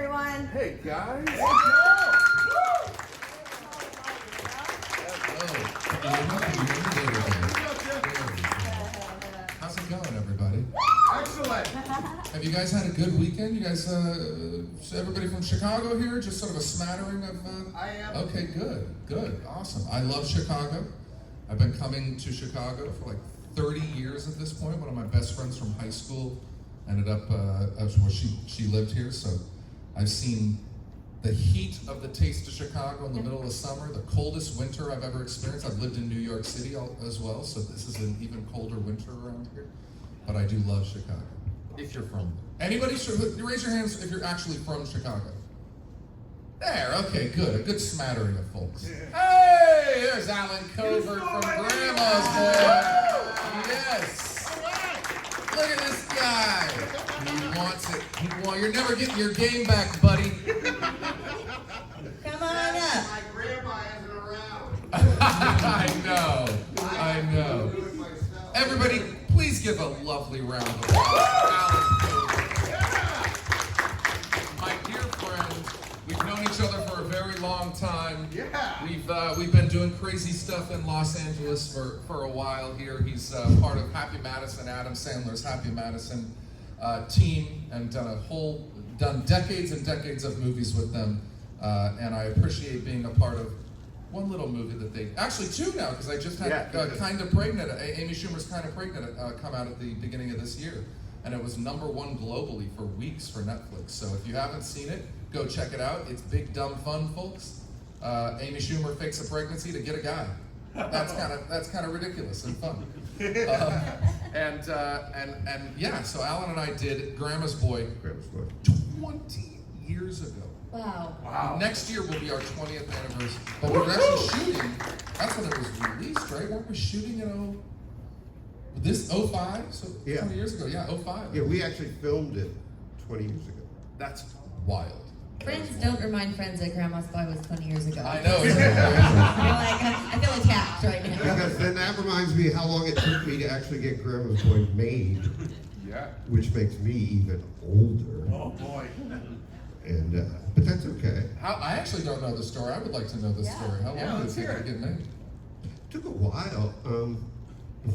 everyone. Hey, guys. How's it going, everybody? Excellent. Have you guys had a good weekend? You guys, everybody from Chicago here? Just sort of a smattering of... I am. Okay, good, awesome. I love Chicago. I've been coming to Chicago for like 30 years at this point. One of my best friends from high school ended up, she lived here, so I've seen the heat of the taste of Chicago in the middle of the summer, the coldest winter I've ever experienced. I've lived in New York City as well, so this is an even colder winter around here. But I do love Chicago. If you're from anybody, raise your hands if you're actually from Chicago. There, okay, good. A good smattering of folks. Hey, there's Alan Covert from Grandma's Boy. Yes. Look at this guy. He wants it. You're never getting your game back, buddy. Come on up. My grandma isn't around. I know. Everybody, please give a lovely round of applause. Alan Covert. My dear friend, we've known each other for a very long time. Yeah. We've been doing crazy stuff in Los Angeles for a while here. He's part of Happy Madison, Adam Sandler's Happy Madison team, and done decades and decades of movies with them. And I appreciate being a part of one little movie that they, actually two now, because I just had Kind of Pregnant, Amy Schumer's Kind of Pregnant come out at the beginning of this year. And it was #1 globally for weeks for Netflix. So if you haven't seen it, go check it out. It's big, dumb fun, folks. Amy Schumer fakes a pregnancy to get a guy. That's kind of ridiculous and fun. And yeah, so Alan and I did Grandma's Boy 20 years ago. Wow. Next year will be our 20th anniversary. But we were actually shooting, that's when it was released, right? Weren't we shooting in 05? So 20 years ago, yeah, 05. Yeah, we actually filmed it 20 years ago. That's wild. Friends don't remind friends that Grandma's Boy was 20 years ago. I know. I feel attacked right now. Because then that reminds me how long it took me to actually get Grandma's Boy made. Yeah. Which makes me even older. Oh boy. And but that's okay. I actually don't know the story. I would like to know the story. How long did it take to get made? It took a while.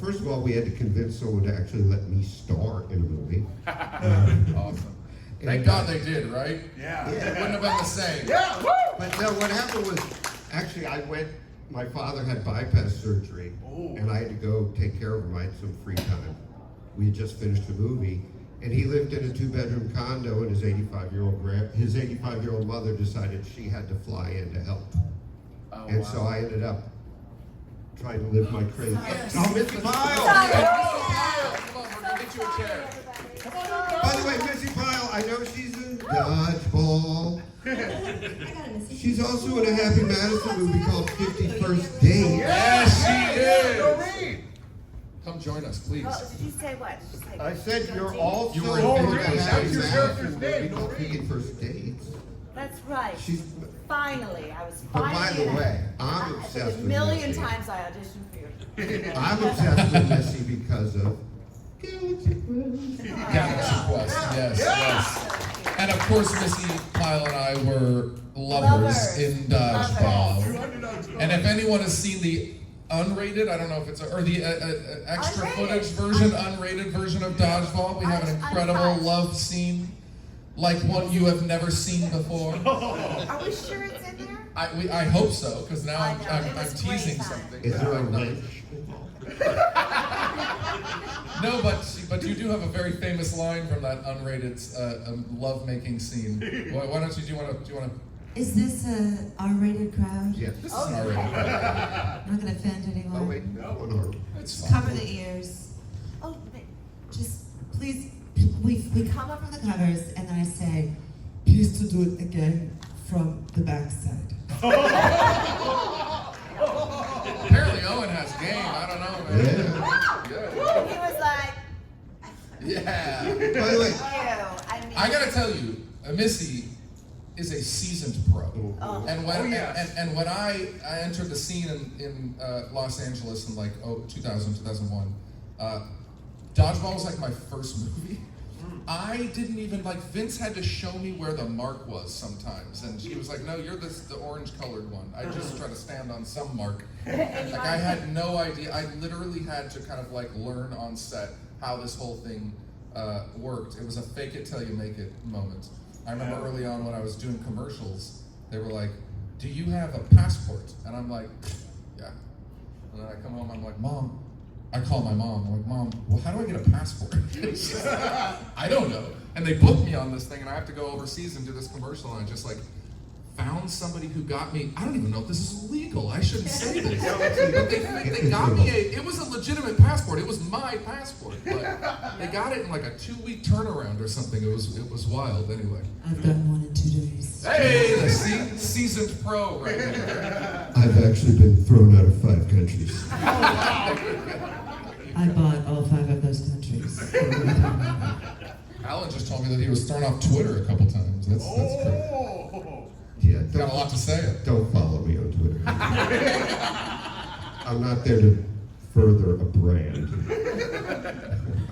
First of all, we had to convince someone to actually let me star in a movie. Awesome. Thank God they did, right? Yeah. It wouldn't have been the same. Yeah. Woo! But no, what happened was, actually my father had bypass surgery, and I had to go take care of him. I had some free time. We had just finished the movie, and he lived in a 2-bedroom condo, and his 85-year-old mother decided she had to fly in to help. Oh, And wow. so I ended up trying to live my crazy. Oh, Missi Come on, we're gonna get you a chair. By the way, Missi Pyle, I know she's in Dodgeball. She's also in a Happy Madison movie called 51st Dates. Yes, she is. Doreen. Come join us, please. Oh, did you say what? Did you say I said you're also You were in Doreen, a that's Happy your Madison character's name, movie called Doreen. 51st Dates. That's right. She's. Finally, I was But finally. by the way, I'm obsessed A with million Missi. times I auditioned for you. I'm obsessed with Missi because of Galaxy Quest. Galaxy Quest, yes. And of course, Missi Pyle and I were lovers in Dodgeball. And if anyone has seen the unrated, I don't know if it's or the extra Unrated. footage version, unrated version of Dodgeball, we have an incredible love scene, like one you have never seen before. Are we sure it's in there? I hope so, because now I know, I'm it was teasing great fun. something. Is there a I'm not- wrench? No, but you do have a very famous line from that unrated love-making scene. Why don't you want to? Is this a R-rated crowd? Yes. This is not rated. I'm not going to offend anyone. Oh wait, no one heard. It's Just fine. cover the ears. Oh, wait. Just please, we come up from the covers, and then I say, please to do it again from the backside. Apparently Owen has game. I don't know, man. Yeah. He was like, Yeah. By the way, ew. I gotta tell you, Missi is a seasoned pro. Oh. And when yes. and when I entered the scene in Los Angeles in like 2000, 2001, Dodgeball was like my first movie. I didn't even, like, Vince had to show me where the mark was sometimes, and she was like, no, you're the orange colored one. I just try to stand on some mark. Like, I had no idea. I literally had to kind of like learn on set how this whole thing worked. It was a fake it till you make it moment. I remember early on when I was doing commercials, they were like, do you have a passport? And I'm like, yeah. And then I come home, I'm like, Mom. I call my mom. I'm like, Mom, well, how do I get a passport? She's like, I don't know. And they booked me on this thing, and I have to go overseas and do this commercial, and I just like found somebody who got me. I don't even know if this is legal. I shouldn't say this. But they got me it was a legitimate passport. It was my passport. But they got it in like a 2-week turnaround or something. It was wild anyway. I've gotten one in 2 days. Hey, the seasoned pro right here. I've actually been thrown out of 5 countries. I bought all 5 of those countries. Alan just told me that he was thrown off Twitter a couple times. That's great. Yeah, Got a lot to say. Don't follow me on Twitter. I'm not there to further a brand.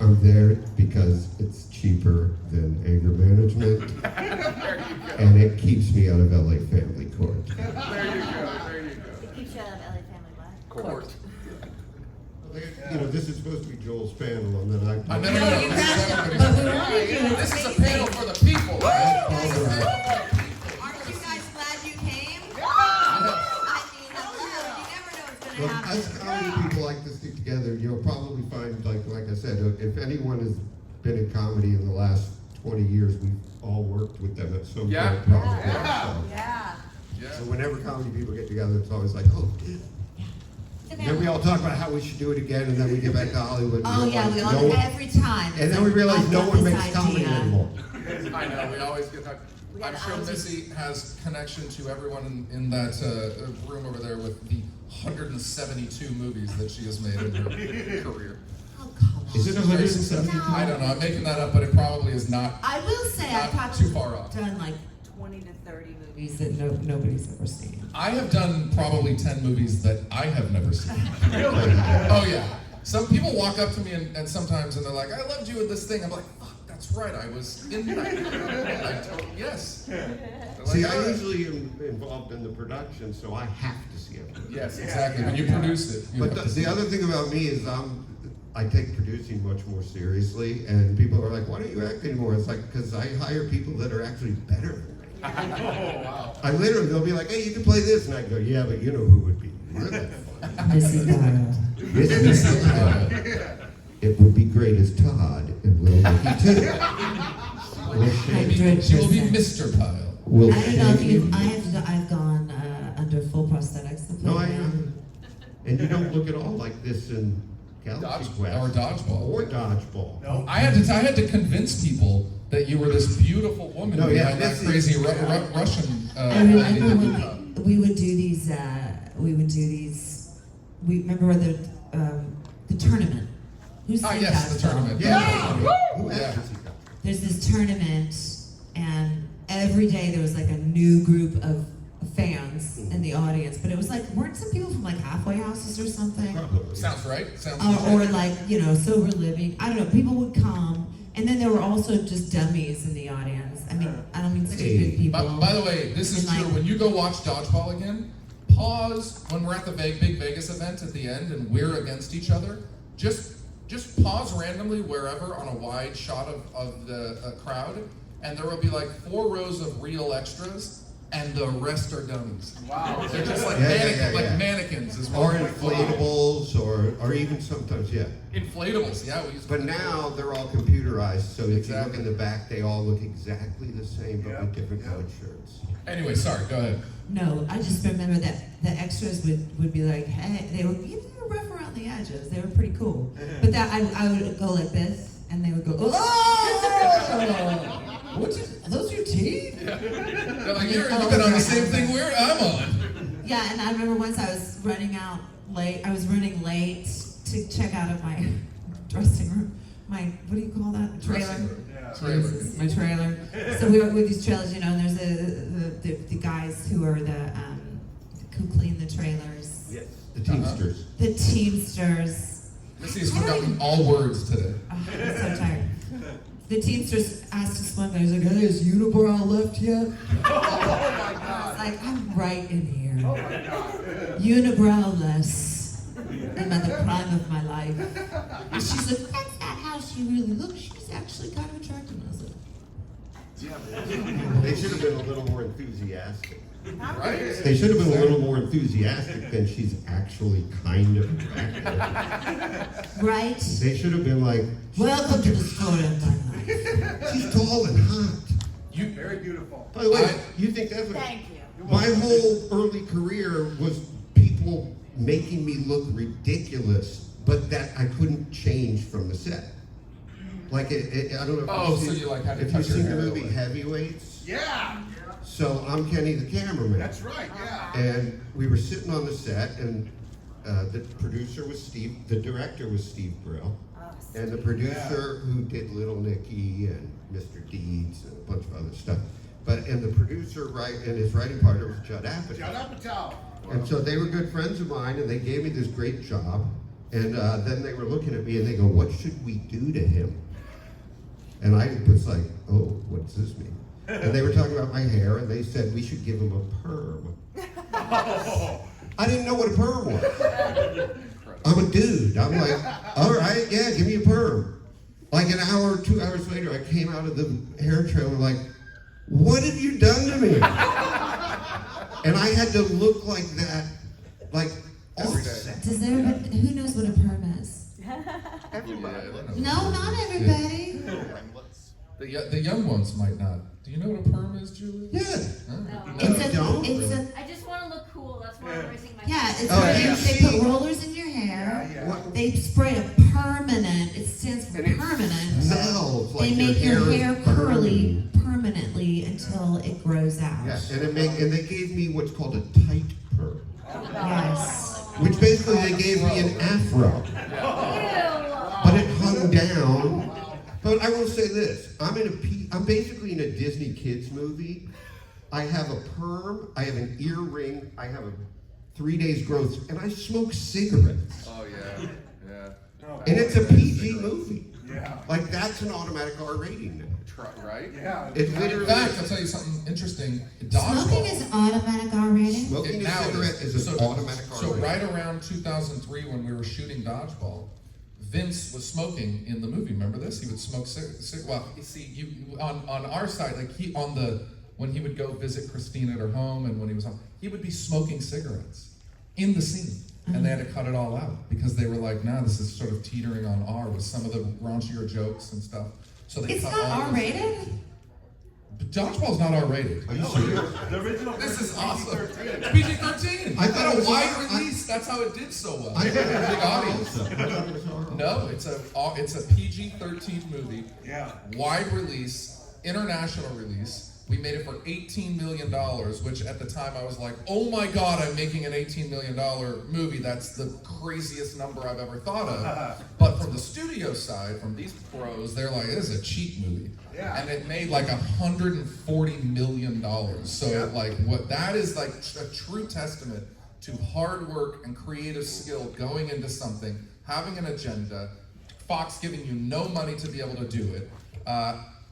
I'm there because it's cheaper than anger management, and it keeps me out of LA Family Court. There you go. It keeps you out of LA Family what? Court. You know, this is supposed to be Joel's panel, and then I I never No, you this is have to, everybody's- but we want to do it. This is a Amazing. panel for the people. Aren't you guys glad you came? I mean, you never know what's Well, gonna us happen. comedy people like to stick together. You'll probably find, like I said, if anyone has been in comedy in the last 20 years, we've all worked with them at some Yeah. point, probably. Yeah. So whenever comedy people get together, it's always like, oh, dude. And then we all talk about how we should do it again, and then we get back to Hollywood. and Oh no yeah, one- we no all one- every time. And then we realize I've no got one this makes comedy idea. anymore. I know, we always get that. I'm sure Missy has connection to everyone in that room over there with the 172 movies that she has made in her career. Oh, come on. Is it 172? I don't know, I'm making that up, but it probably is not. I will say I've Not probably too far off. done like 20 to 30 movies that nobody's ever seen. I have done probably 10 movies that I have never seen. Oh yeah. Some people walk up to me and sometimes and they're like, I loved you in this thing. I'm like, fuck, that's right, I was in that. Yes. They're like, See, "All I right." usually am involved in the production, so I have to see it. Yes, exactly. When you produce it. You But have to see the other thing about me is I take producing much more seriously, and people are like, why don't you act anymore? It's like, because I hire people that are actually better than me. Oh, wow. I literally, they'll be like, hey, you can play this, and I go, yeah, but you know who would be really fun. Missi Pyle. Missi Pyle. It would be great as Todd, and we'll make you too. We'll shave, She will be 100%. Mr. Pyle. we'll I don't know if shave you. you. I've gone under full prosthetics. To play No, I that. and you don't look at all like this in Galaxy Quest. Or dodgeball. Or dodgeball. No. I had to convince people that you were this beautiful woman No, yeah, behind that this is- crazy Russian. I remember when we would do these. We remember the tournament. Who's Ah, seen yes, the dodgeball? tournament. Yeah. Who Yeah. else has he got? There's this tournament, and every day there was like a new group of fans in the audience. But it was like, weren't some people from like halfway houses or something? Probably. Sounds right. Sounds Or right. like, sober living. I don't know. People would come, and then there were also just dummies in the audience. I mean, I don't mean stupid people. By the way, this is And, true. like- When you go watch dodgeball again, pause when we're at the big Vegas event at the end and we're against each other. Just pause randomly wherever on a wide shot of the crowd, and there will be like 4 rows of real extras, and the rest are dummies. Wow. They're just like, Yeah. mannequins is what Or we call them. inflatables, or even sometimes, yeah. Inflatables, yeah. We used to But now they're all computerized, so if you look Exactly. in the back, they all look exactly the same, but with Yeah. different colored shirts. Anyway, sorry. Go ahead. No, I just remember that the extras would be like, hey, they were rough around the edges. They were pretty cool. But that I would go like this, and they would go, oh! Are those your teeth? They're like, you've been on the same thing I'm on. Yeah, and I remember once I was running late to check out of my dressing room. My, what do you call that? Trailer. Dressing room. Yeah. Trailer. Jesus, my trailer. So we were with these trailers, and there's the guys who are who clean the trailers. Yes. The Teamsters. The Teamsters. Missy's forgotten all words today. Oh, I'm so tired. the Teamsters asked us one guy, he's like, hey, is Unibrow left yet? I was like, I'm right in here. Unibrow-less. I'm at the prime of my life. And she's like, that's not how she really looks. She's actually kind of attractive. And I was like, They should have been a little more enthusiastic. Right? They should have been a little more enthusiastic than she's actually kind of attractive. right? They should have been like, Welcome to the story of my life. she's tall and hot. Very beautiful. By the way, you think that's what... Thank you. My whole early career was people making me look ridiculous, but that I couldn't change from the set. Like, I don't know if Oh, you've so seen, you, like, had to if cut you've your seen the hair movie away. Heavyweights. Yeah. So I'm Kenny the cameraman. That's right. Yeah. And we were sitting on the set, and the producer was Steve, the director was Steve Brill, and the producer who did Little Nicky and Mr. Deeds and a bunch of other stuff. And the producer, and his writing partner was Judd Apatow. Judd Apatow. And so they were good friends of mine, and they gave me this great job. And then they were looking at me, and they go, "What should we do to him?" And I was like, "Oh, what does this mean?" And they were talking about my hair, and they said we should give him a perm. I didn't know what a perm was. I'm a dude. I'm like, all right, yeah, give me a perm. Like an hour or 2 hours later, I came out of the hair trailer like, what have you done to me? And I had to look like that, like all set. Does everybody, who knows what a perm is? Everybody. No, not everybody. The young ones might not. Do you know what a perm is, Julie? Yeah. Huh? It's a, I just want to look cool. That's why I'm raising my yeah, it's Oh, where yeah. they put rollers in your hair. Yeah. They spray a permanent, it stands for And it permanent. Smells like They make your hair is curly permanently until it grows out. Yeah, and they gave me what's called a tight perm, Yes. which basically they gave me an afro, but it hung down. But I will say this: I'm basically in a Disney kids movie. I have a perm, I have an earring, I have a 3 days growth, and I smoke cigarettes. Oh yeah. Yeah. And it's a PG movie. Yeah. Like that's an automatic R rating now. Right? Yeah. It's In literally fact, I'll tell you something interesting. Smoking is automatic R rating. smoking a Now it cigarette is an automatic R So rating. right around 2003, when we were shooting Dodgeball, Vince was smoking in the movie. Remember this? He would smoke well, you see, on our side, like when he would go visit Christine at her home, and when he was on, he would be smoking cigarettes in the scene, and they had to cut it all out because they were like, "Nah, this is sort of teetering on R with some of the raunchier jokes and stuff." So they It's cut not all R this- rated? Dodgeball's not R rated. Are you serious? The original. This is awesome. PG-13. PG-13. I thought it was a wide R- release. That's how it did so well. I Big audience. audience. No, it's a PG-13 movie. Yeah. Wide release, international release. We made it for $18 million, which at the time I was like, oh my God, I'm making an $18 million movie. That's the craziest number I've ever thought of. But from the studio side, from these pros, they're like, this is a cheap movie. Yeah. And it made like $140 million. So Yeah. like what that is like a true testament to hard work and creative skill going into something, having an agenda, Fox giving you no money to be able to do it,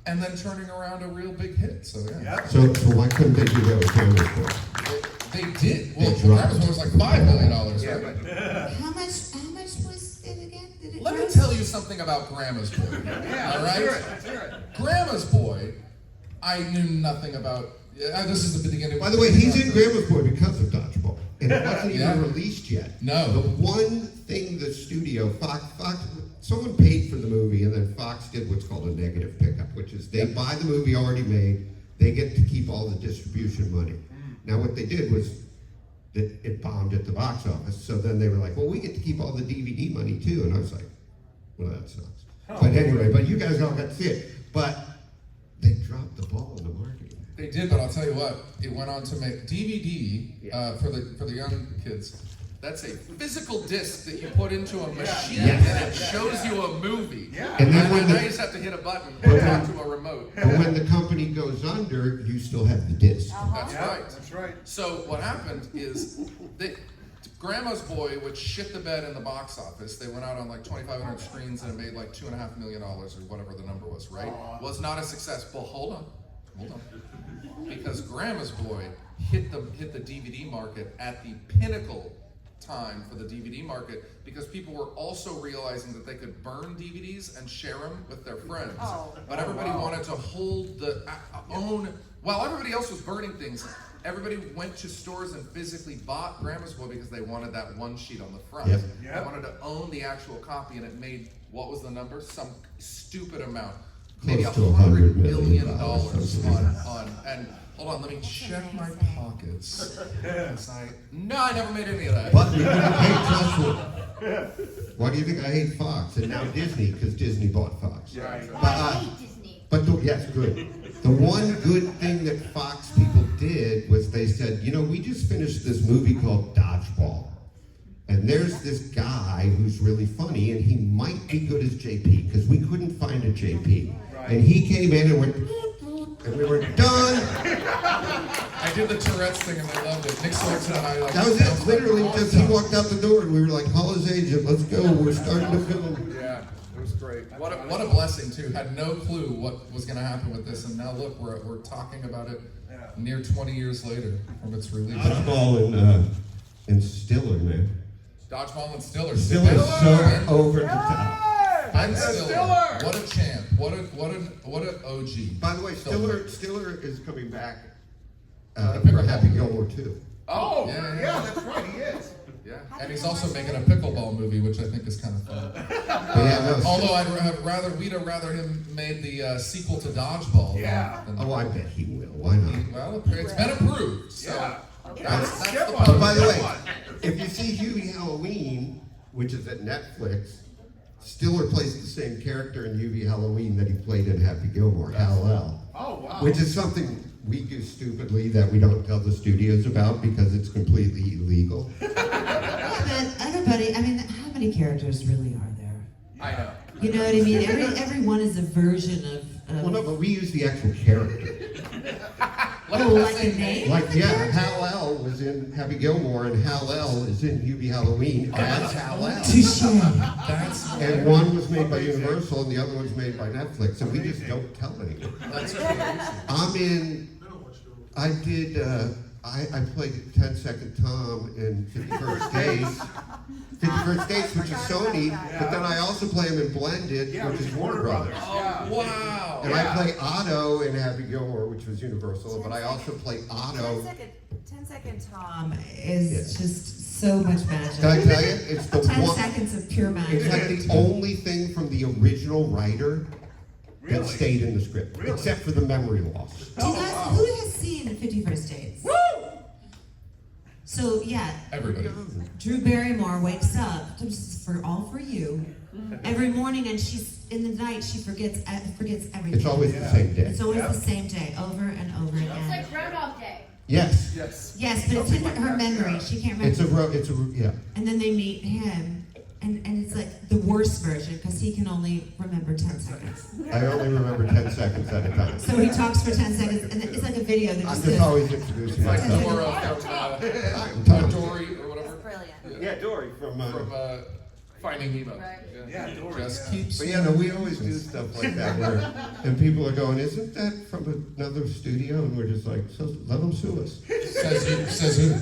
and then turning around a real big hit. So yeah. So why couldn't they do that with Cameron Ford? They did. Well, They dropped Travis was like $5 million, right? How much was it again? Did it Let me gross? tell you something about Grandma's Boy. Yeah. All Let's hear it. right? Let's hear it. Grandma's Boy, I knew nothing about. This is the beginning. By the way, he's in Grandma's Boy because of Dodgeball. And it wasn't Yeah. even released yet. No. The one thing the studio, Fox, someone paid for the movie, and then Fox did what's called a negative pickup, which is they buy the movie already made, they get to keep all the distribution money. Now what they did was that it bombed at the box office, so then they were like, well, we get to keep all the DVD money too, and I was like, well, that sucks. But anyway, but you guys all got to see it. But they dropped the ball in the marketing. They did, but I'll tell you what. It went on to make DVD for the young kids. That's a physical disc that you put into a machine, Yeah. and it shows you a movie. Yeah. And then when now the- you just have to hit a button or talk to a remote. But when the company goes under, you still have the disc. That's Yeah, right. That's right. So what happened is that Grandma's Boy, which shit the bed in the box office, they went out on like 2,500 screens and it made like $2.5 million or whatever the number was, right? Was not a success. Well, hold on. Because Grandma's Boy hit the DVD market at the pinnacle time for the DVD market, because people were also realizing that they could burn DVDs and share them with their friends. But everybody wanted to hold the own, while everybody else was burning things, everybody went to stores and physically bought Grandma's Boy because they wanted that one sheet on the front. Yep. They wanted to own the actual copy, and it made, what was the number? Some stupid amount. Maybe Close to $100 $100 million million on, and hold on, let me check my pockets. No, I never made any of that. But we couldn't hate Tesla. Why do you think I hate Fox? And now Disney, because Disney bought Fox. Right. Oh, I hate Disney. But yes, good. The one good thing that Fox people did was they said, you know, we just finished this movie called Dodgeball. And there's this guy who's really funny, and he might be good as JP, because we couldn't find a JP. Right. And he came in and went, and we were done. I did the Tourette's thing and they loved it. Nick Swartzen and I like That was it. Literally, just he walked out the door, and we were like, Hollis agent, let's go. We're starting to film. Yeah, it was great. What a blessing too. Had no clue what was going to happen with this, and now look, we're talking about it near 20 years later from its release. Dodgeball and Stiller, man. Dodgeball and Stiller. Stiller's so over the top. Ben Stiller. What a champ. What an OG. By the way, Stiller is coming back for Happy Gilmore too. Oh, Yeah. yeah, that's right, he is. Yeah, and he's also making a pickleball movie, which I think is kind of fun. Although we'd have rather him made the sequel to Dodgeball. Yeah. Than Oh, I bet he will. Why not? Well, it's been approved. So Yeah. that's the Skip part. Oh, by the way, if you see Hubie Halloween, which is at Netflix, Stiller plays the same character in Hubie Halloween that he played in Happy Gilmore, Hal-El. Oh, wow. Which is something we do stupidly that we don't tell the studios about because it's completely illegal. Yeah, but everybody, I mean, how many characters really are there? I know. You know what I mean? Everyone is a version of Well, no, but we use the actual character. like a name? Like, yeah, Hal-El was in Happy Gilmore, and Hal-El is in Hubie Halloween as Hal-El. Touche. That's And one was made by Universal, and the other one's made by Netflix, and we just don't tell anyone. that's crazy. I played 10 Second Tom in 51st Days. 51st Days, which is Sony, but then I also play him in Blended, which is Warner Brothers. Wow. And I play Otto in Happy Gilmore, which was Universal, but I also play Otto. 10 second Tom is just so much magic. Can I tell you, it's the 10 one. seconds of pure magic. It's like the only thing from the original writer that Really? stayed in the script, Really? except for the memory loss. Do you guys, who has seen 51st Dates? Woo! So yeah, Everybody. Drew Barrymore wakes up, this is for you, every morning, and she's in the night she forgets everything. It's always the same day. It's always the same day, over and over It's again. like Groundhog Day. Yes, Yes. Yes, but it's in her memory. She can't remember. yeah. And then they meet him, and it's like the worst version because he can only remember 10 seconds. I only remember 10 seconds at a time. So he talks for 10 seconds, and it's like a video that I'm just just goes. always introducing Like myself. Dora from I'm Tom. Dory or whatever. Brilliant. Yeah, Dory from. From Finding Nemo. Right. Yeah, Dory, Just yeah. keeps. But yeah, no, we always do stuff like that where, and people are going, isn't that from another studio? And we're just like, so let them sue us. Says who?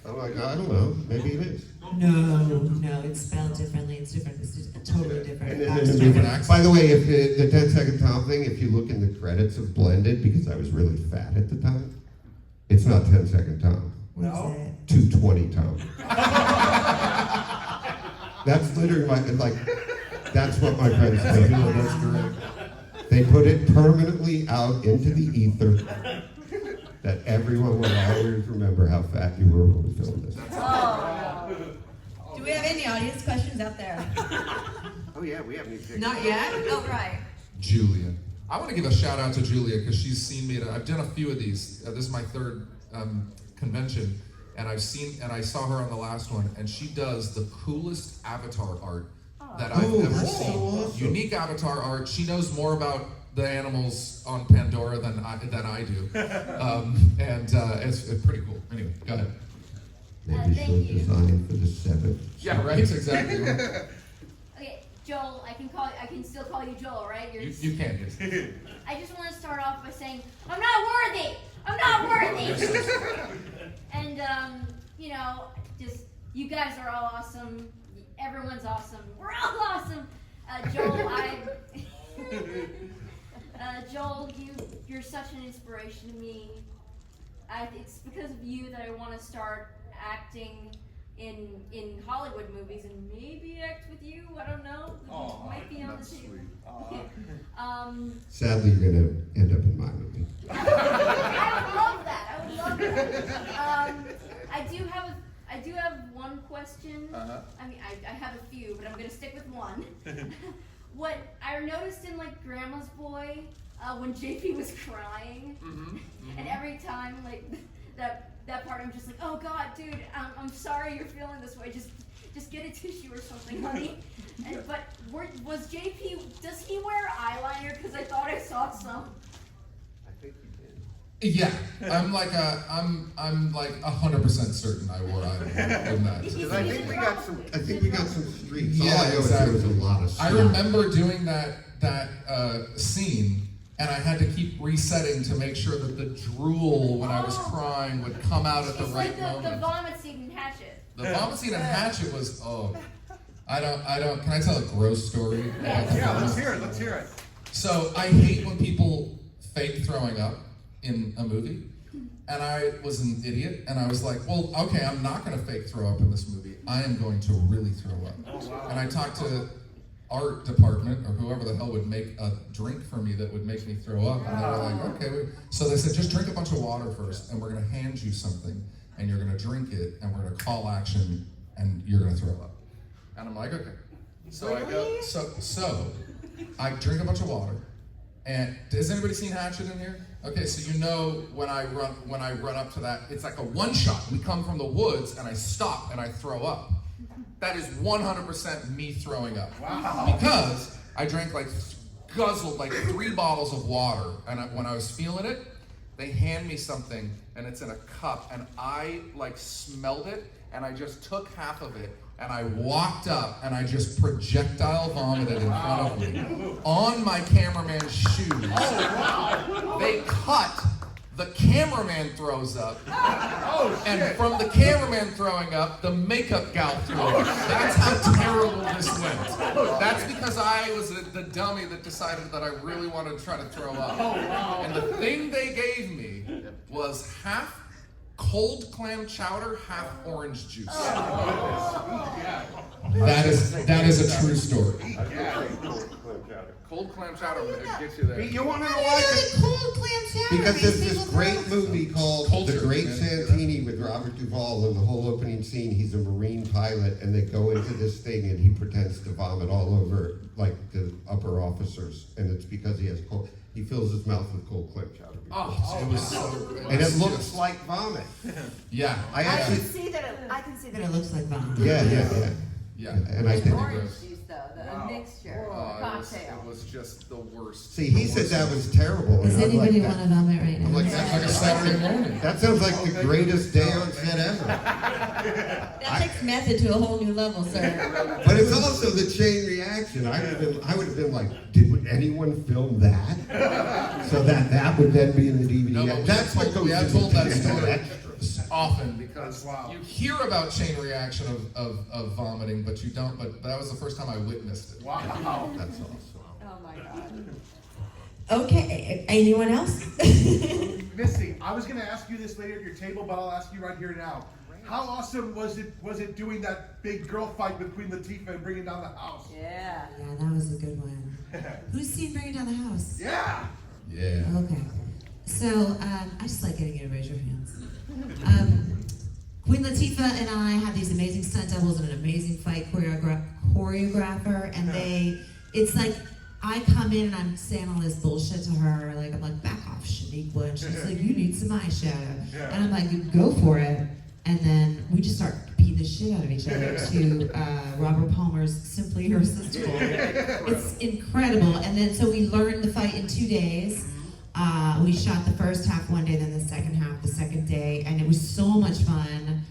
I'm like, I don't know, maybe it is. No, it's spelled differently. It's different. It's just a totally different. And then in accent. the different movie, accents. by the way, if the 10 Second Tom thing, if you look in the credits of Blended, because I was really fat at the time, it's not 10 Second Tom. What is No. it? 220 Tom. That's literally that's what my friends say. That's great. They put it permanently out into the ether that everyone will always remember how fat you were when we filmed this. Do we have any audience questions out there? Oh yeah, we haven't even Not yet? Oh, right. Julia. I want to give a shout out to Julia because she's seen me. I've done a few of these. This is my third convention, and I saw her on the last one, and she does the coolest avatar art that I've ever that's so seen. awesome. Unique avatar art. She knows more about the animals on Pandora than I do, and it's pretty cool. Anyway, go ahead. Maybe she'll Thank you. design for the 7th. Yeah, right. Exactly. Okay, Joel, I can still call you Joel, right? You can. Yes. I just want to start off by saying, I'm not worthy! I'm not worthy! And, just, you guys are all awesome. Everyone's awesome. We're all awesome. Joel, you're such an inspiration to me. It's because of you that I want to start acting in Hollywood movies and maybe act with you. I don't know. Aw, Might be on the that's table. sweet. Sadly, you're going to end up in my movie. I would love that. I would love that. I do have one question. Uh-huh. I mean, I have a few, but I'm gonna stick with one. What I noticed in like Grandma's Boy, when JP was crying, and every time like that part, I'm just like, oh God, dude, I'm sorry you're feeling this way. Just get a tissue or something, honey. But was JP? Does he wear eyeliner? Because I thought I saw some. I think you did. Yeah, I'm like 100% certain I wore eyeliner in that. Because I think we got some streaks. Yeah, All I know is there was a lot of I stuff. remember doing that scene, and I had to keep resetting to make sure that the drool when I was crying would come out at the It's right like moment. the vomit scene in Hatchet. The vomit scene in Hatchet was I don't. Can I tell a gross story? About the Yeah, vomit? let's hear it. So I hate when people fake throwing up in a movie. And I was an idiot, and I was like, well, okay, I'm not going to fake throw up in this movie. I am going to really throw up. Oh, wow. And I talked to art department, or whoever the hell would make a drink for me that would make me throw up. And they were like, okay. So they said, just drink a bunch of water first, and we're going to hand you something, and you're going to drink it, and we're going to call action, and you're going to throw up. And I'm like, okay. So I go, so I drink a bunch of water. And has anybody seen Hatchet in here? Okay, so you know when I run up to that, it's like a one shot. We come from the woods and I stop and I throw up. That is 100% me throwing up. Wow. Because I drank guzzled 3 bottles of water, and when I was feeling it, they hand me something and it's in a cup, and I smelled it, and I just took half of it. And I walked up and I just projectile vomited in front of me on my cameraman's shoes. Oh, wow. They cut, the cameraman throws up, Oh, shit. and from the cameraman throwing up, the makeup gal threw up. That's how terrible this went. That's because I was the dummy that decided that I really wanted to try to throw up. Oh, wow. And the thing they gave me was half cold clam chowder, half orange juice. Yeah. That is a true story. Yeah. Cold clam chowder gets you there. You want to know I why? really like cold clam chowder. Because Makes there's me this look great gross. movie called Culture, The Great man. Santini with Robert Duvall, and the whole opening scene, he's a Marine pilot, and they go into this thing, and he pretends to vomit all over, the upper officers, and it's because he has cold. He fills his mouth with cold clam chowder. Oh, it was so good. And it looks like vomit. Yeah. I I can actually, see that It looks like vomit. Yeah. And I think. orange juice though, Wow. a mixture, Oh, a it cocktail. was just the worst. See, he said that was terrible. Does and I'm like, anybody that- want to vomit right now? I'm like, It's like a Saturday morning. That sounds like the greatest day on set ever. That takes method to a whole new level, sir. But it's also the chain reaction. I would have been like, did anyone film that? So that would then be in the DVD. No, but That's what goes we have into told that the story extras. often because Wow. you hear about chain reaction of vomiting, but you don't. But that was the first time I witnessed it. Wow. That's awesome. Oh my god. Okay, anyone else? Missy, I was going to ask you this later at your table, but I'll ask you right here now. How awesome was it doing that big girl fight with Queen Latifah and bringing down the house? Yeah. Yeah, that was a good one. Who's seen Bringing Down the House? Yeah. Yeah. Okay. So, I just like getting you to raise your hands. Queen Latifah and I have these amazing stunt doubles and an amazing fight choreographer, and it's like, I come in and I'm saying all this bullshit to her, I'm like, back off, Shaniqua, and she's like, you need some eyeshadow. Yeah. And I'm like, go for it. And then we just start beating the shit out of each other to Robert Palmer's Simply Irresistible. It's incredible. And then, so we learned the fight in 2 days. We shot the first half one day, then the second half the second day, and it was so much fun.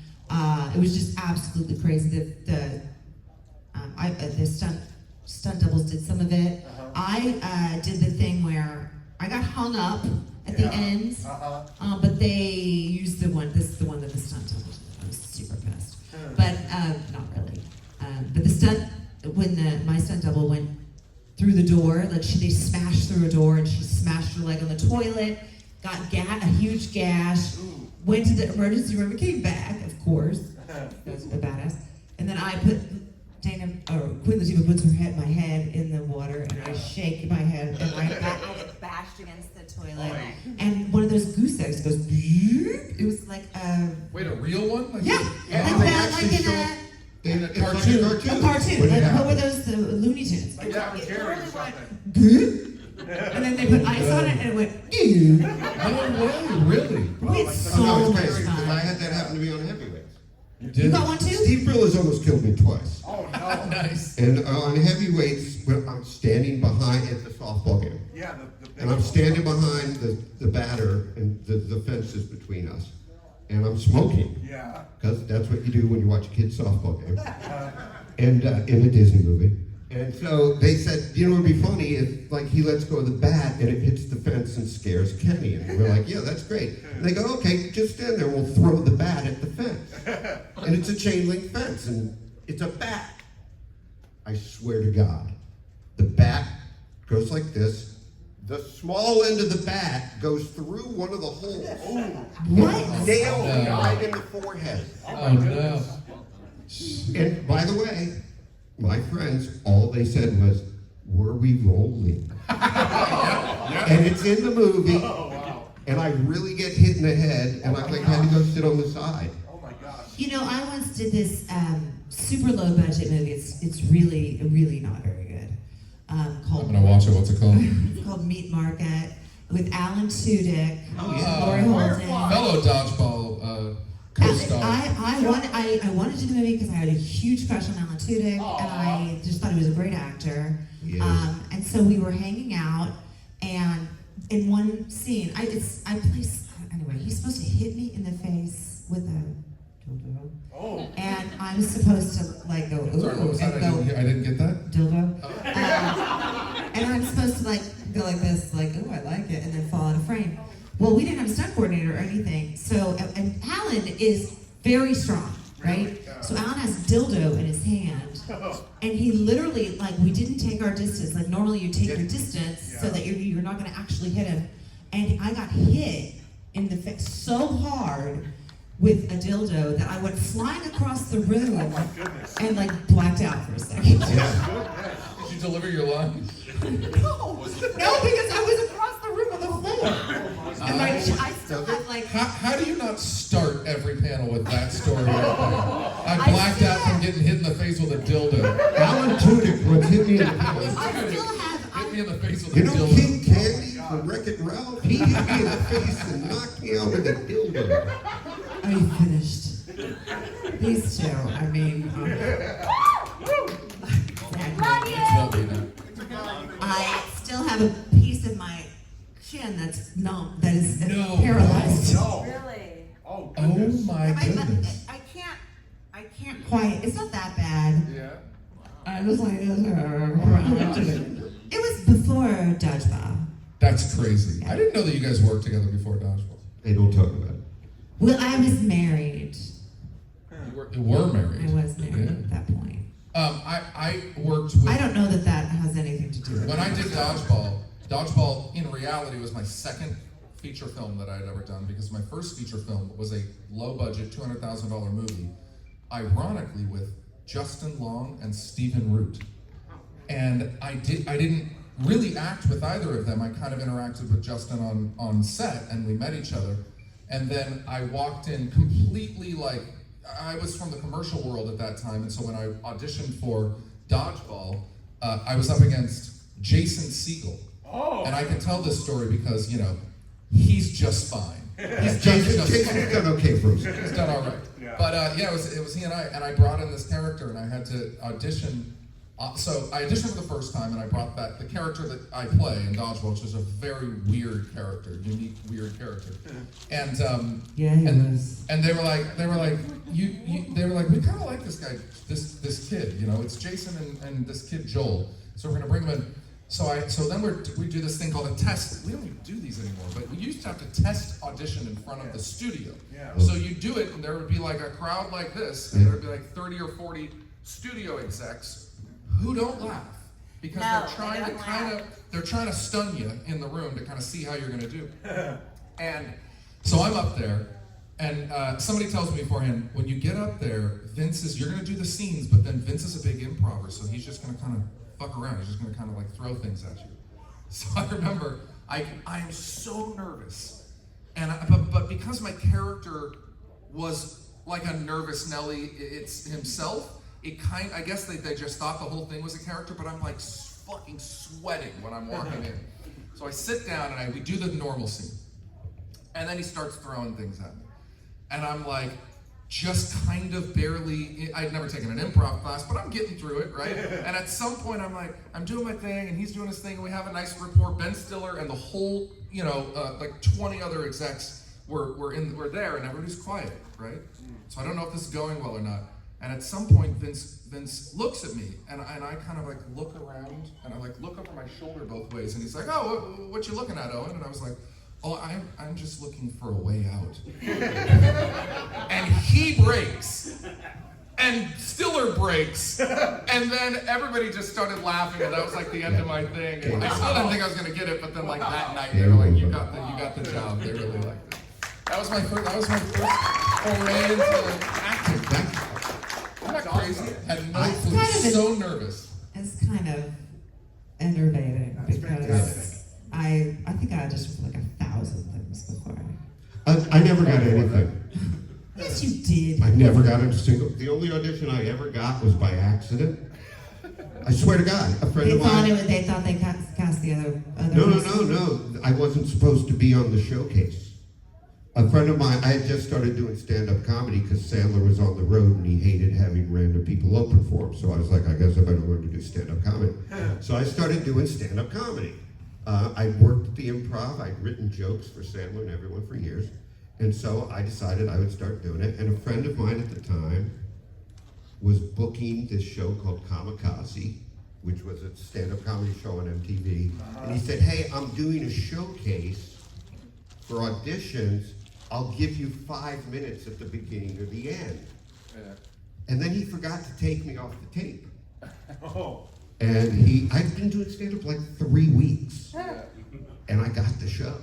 was just absolutely crazy. The stunt doubles did some of it. I did the thing where I got hung up at the ends, but they used the one. This is the one that the stunt doubles did. I was super pissed, but not really. But the stunt my stunt double went through the door, like they smashed through a door and she smashed her leg on the toilet, got a huge gash, went to the emergency room and came back, of course. That's a badass. And then I put Queen Latifah puts my head in the water and I shake my head and I get bashed against the toilet. and one of those goose eggs goes. It was like Wait, a real one? Like yeah, like that, like in a a cartoon. A cartoon. Like, what were those? The Looney Tunes. Like Tom and Jerry or something. And then they put ice on it, and it went. Ew. No way, really? We had so No, it's much crazy because I fun. had that happen to me on heavyweights. You You did? got one too? Steve Brillas almost killed me twice. Oh no. Nice. And on heavyweights, when I'm standing behind at the softball game, Yeah, and I'm standing behind the batter, and the fence is between us, and I'm smoking. Yeah. Because that's what you do when you watch a kid's softball game. And in a Disney movie. And so they said, you know, it'd be funny if, like, he lets go of the bat and it hits the fence and scares Kenny. And we're like, yeah, that's great. And they go, okay, just stand there. We'll throw the bat at the fence. And it's a chain link fence, and it's a bat. I swear to God, the bat goes like this. The small end of the bat goes through one of the holes. What? Nailed the guy in the forehead. Oh, no. And by the way, my friends, all they said was, were we rolling? And it's in the movie, and I really get hit in the head, and I had to go sit on the side. Oh my gosh. You know, I once did this super low budget movie. It's really not very good. I'm Called gonna watch it. What's it called? It's called Meat Market with Alan Tudyk, yeah. Lori Holden. Fellow dodgeball co-star. I wanted to do the movie because I had a huge crush on Alan Tudyk, and I just thought he was a great actor. Yes. And so we were hanging out, and in one scene, anyway, he's supposed to hit me in the face with a dildo. Oh. And I'm supposed to like go, ooh, Sorry, what was that? and go, I didn't get that. dildo. And I'm supposed to like go like this, like, oh, I like it, and then fall out of frame. Well, we didn't have a stunt coordinator or anything, so, and Alan is very strong, right? So Alan has dildo in his hand, and he literally, like, we didn't take our distance. Like, normally you take your distance so that you're not gonna actually hit him. And I got hit in the face so hard with a dildo that I went flying across the room and like blacked out for a second. Did you deliver your line? No, because I was across the room on the floor. And I still had like. How do you not start every panel with that story right there? I blacked out from getting hit in the face with a dildo. Alan Tudyk would hit me in the face. I still have. Hit me in the face with You a know dildo. King Candy from Wreck-It Ralph? He hit me in the face and knocked me out with a dildo. Are you finished? These two, I mean. Love you. Won't be now. I still have a piece of my chin that's numb, that is No. paralyzed. No. Really? Oh, Oh goodness. my goodness. I can't quite. It's not that bad. Yeah. I was like, it was before dodgeball. That's crazy. I didn't know that you guys worked together before dodgeball. Hey, don't talk about it. Well, I was married. You were married. I was married Yeah. at that point. I worked with. I don't know that that has anything to do with When it. I did dodgeball in reality was my second feature film that I had ever done, because my first feature film was a low-budget $200,000 movie, ironically with Justin Long and Stephen Root. And I didn't really act with either of them. I kind of interacted with Justin on set, and we met each other. And then I walked in completely like, I was from the commercial world at that time, and so when I auditioned for Dodgeball, I was up against Jason Segel. Oh. And I can tell this story because, you know, he's just fine. Jason's done okay for himself. He's done all right. Yeah. But yeah, it was he and I brought in this character, and I had to audition So I auditioned for the first time, and I brought back the character that I play in Dodgeball, which is a very weird character, unique, weird character. And Yeah, he and, was. and they were like, they were like, we kind of like this guy, this kid, you know, it's Jason and this kid Joel, so we're gonna bring him in. So then we do this thing called a test. We don't even do these anymore, but we used to have to test audition in front of the studio. Yeah. So you do it, and there would be like a crowd like this, and there would be like 30 or 40 studio execs who don't laugh because No, they're trying to stun you in the room to kind of see how you're gonna do. And so I'm up there, and somebody tells me beforehand, when you get up there, you're gonna do the scenes, but then Vince is a big improver, so he's just gonna kind of fuck around. He's just gonna kind of like throw things at you. So I remember I am so nervous, and but because my character was like a nervous Nelly, it's himself. I guess they just thought the whole thing was a character, but I'm like fucking sweating when I'm walking in. So I sit down and we do the normal scene, and then he starts throwing things at me, and I'm like, just kind of barely. I'd never taken an improv class, but I'm getting through it, right? And at some point, I'm like, I'm doing my thing, and he's doing his thing, and we have a nice rapport. Ben Stiller and the whole, like 20 other execs were there, and everybody's quiet, right? So I don't know if this is going well or not. And at some point, Vince looks at me, and I kind of like look around, and I like look over my shoulder both ways, and he's like, "Oh, what you looking at, Owen?" And I was like, "Oh, I'm just looking for a way out." And he breaks, and Stiller breaks, and then everybody just started laughing, and that was like the end of my thing. And I still didn't think I was gonna get it, but then like that night, they were like, "You got the job." They really liked it. That was my first foray into acting. I'm not crazy. Had no clue. So nervous. It's kind of enervating because I think I auditioned for like 1,000 things before. I never got anything. Yes, you did. I never got a single. The only audition I ever got was by accident. I swear to God, a friend of mine. They thought they cast the other. No. I wasn't supposed to be on the showcase. A friend of mine, I had just started doing stand-up comedy because Sandler was on the road and he hated having random people open for him. So I was like, I guess I better learn to do stand-up comedy. So I started doing stand-up comedy. I worked at the Improv. I'd written jokes for Sandler and everyone for years. And so I decided I would start doing it. And a friend of mine at the time was booking this show called Kamikaze, which was a stand-up comedy show on MTV. And he said, hey, I'm doing a showcase for auditions. I'll give you 5 minutes at the beginning or the end. Yeah. And then he forgot to take me off the tape. Oh. And I'd been doing stand-up like 3 weeks. Yeah. And I got the show.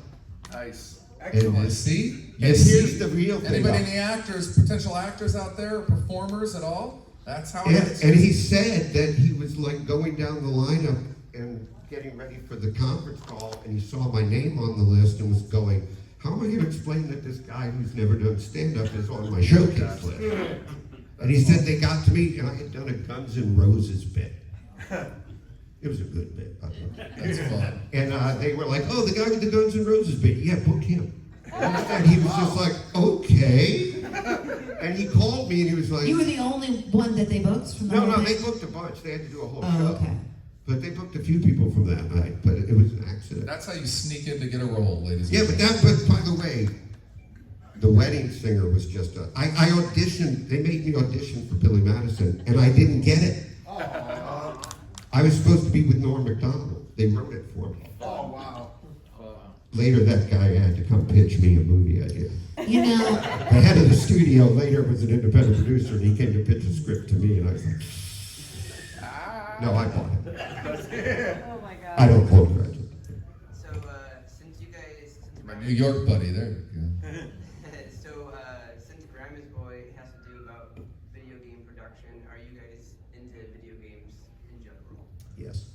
Nice. Excellent. And see? And here's the real thing. Anybody in the actors, potential actors out there, performers at all? That's how it is. And he said that he was like going down the lineup and getting ready for the conference call, and he saw my name on the list and was going, how am I going to explain that this guy who's never done stand-up is on my showcase list? And he said they got to me, and I had done a Guns N' Roses bit. It was a good bit, by the way. That's fun. And they were like, oh, the guy with the Guns N' Roses bit, yeah, book him. And he was just like, okay. And he called me and he was like, You were the only one that they booked from the no, whole they thing? booked a bunch. They had to do a whole Oh, show. okay. But they booked a few people from that night, but it was an accident. That's how you sneak in to get a role, ladies Yeah, and but gentlemen. by the way, the wedding singer was just I auditioned, they made me audition for Billy Madison, and I didn't get it. I was supposed to be with Norm Macdonald. They wrote it for me. Oh, wow. Later, that guy had to come pitch me a movie idea. You know, The head of the studio later was an independent producer, and he came to pitch a script to me, and I was like, no, I bought it. Oh my god. I don't hold grudges. So, since you guys, My New York buddy, there you go. since Grandma's Boy has to do about video game production, are you guys into video games in general? Yes.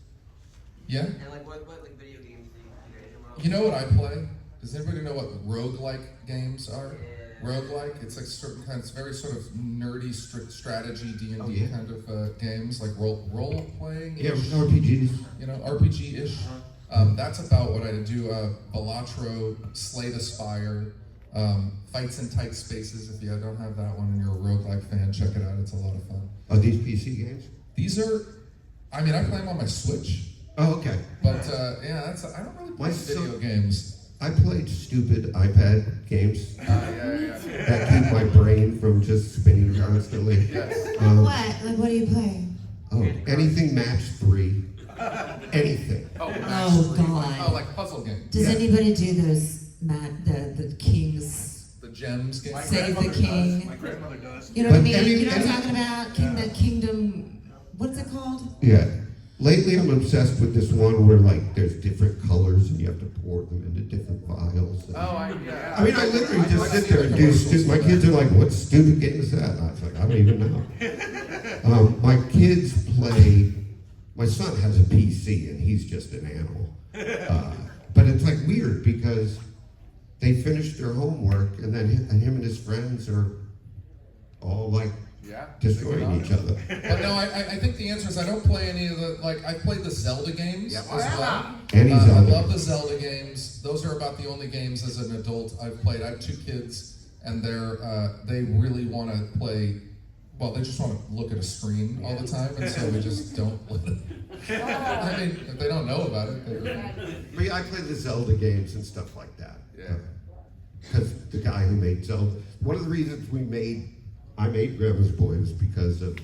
Yeah? And like, what like video games do you guys are? You know what I play? Does anybody know what roguelike games are? Yeah. Roguelike, it's like certain kinds, very sort of nerdy strategy D&D Oh, yeah. kind of games, like role playing. Yeah, RPGs. You know, RPG-ish. That's about what I do. Balatro, Slay the Spire, Fights in Tight Spaces. If you don't have that one and you're a roguelike fan, check it out. It's a lot of fun. Are these PC games? These are, I mean, I play them on my Switch, Oh, okay. but yeah, I don't really play My video son- games. I played stupid iPad games Yeah. that keep my brain from just spinning constantly. Yes. What? Like, what do you play? Oh, anything match 3. Anything. Oh, Oh, God. Oh, like puzzle games. Does Yeah. anybody do those, Matt, the King's? The gems games. My Save the grandmother King. does. My grandmother does. You know what I But mean? any- You know what I'm any- talking about? The Kingdom, what's it called? Yeah. Lately, I'm obsessed with this one where like there's different colors and you have to pour them into different vials. Yeah. I mean, I literally just sit there and do stupid. My kids are like, "What stupid game is that?" And I was like, "I don't even know." My kids play. My son has a PC and he's just an animal. But it's like weird because they finish their homework and then him and his friends are all like Yeah. destroying each other. But no, I think the answer is I don't play any of the, like, I played the Zelda games as well. Any I Zelda. love the Zelda games. Those are about the only games as an adult I've played. I have 2 kids, and they really want to play. Well, they just want to look at a screen all the time, and so we just don't let them. I mean, if they don't know about it, they really. But yeah, I play the Zelda games and stuff like that. Yeah. Because the guy who made Zelda, one of the reasons I made Grandma's Boy was because of